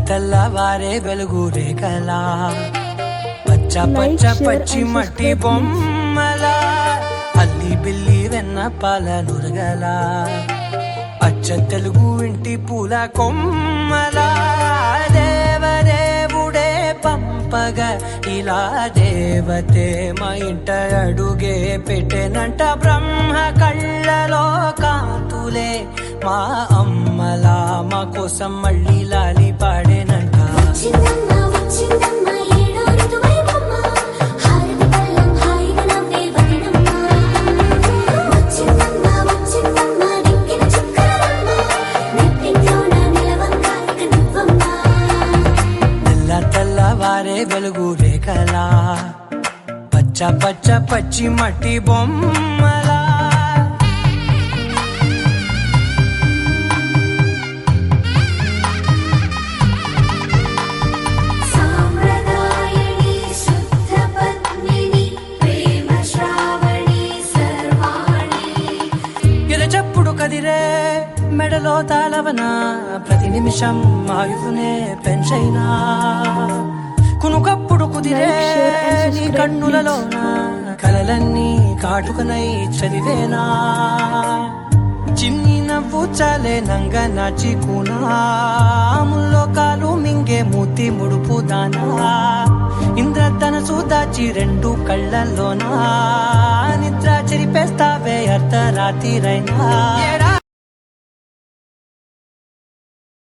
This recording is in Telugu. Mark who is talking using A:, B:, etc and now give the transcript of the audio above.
A: తెల్లవారే వెలుగు రేఖలా పచ్చ పచ్చ పచ్చి మట్టి బొమ్మలా అల్లి బిల్లి వెన్న పాల నురగలా అచ్చ తెలుగు ఇంటి పూల కొమ్మలా దేవదేవుడే పంపగా ఇలా దేవతే మా ఇంట అడుగే పెట్టెనంట బ్రహ్మ కళ్ళలో కాంతులే మా అమ్మలా మా కోసం మళ్ళీ లాలి పాడేనంట. తెల్లవారే వెలుగు రేఖలా పచ్చ పచ్చ పచ్చి మట్టి బొమ్మలా ఎరచప్పుడు కదిరే మెడలో తాళవన ప్రతి నిమిషం ఆయుధునే పెంచైనా కునుకప్పుడు కుదిరే నీ కన్నులలోన కలలన్నీ కాటుకనై చదివేనా చిన్ని నవ్వు చాలే నంగ నాచి కూనాముల్లో కాలు మింగే మూతి ముడుపు దానా ఇంద్రధనసు దాచి రెండు కళ్ళల్లోనా నిద్ర చెరిపేస్తావే అర్ధరాత్రిరైనా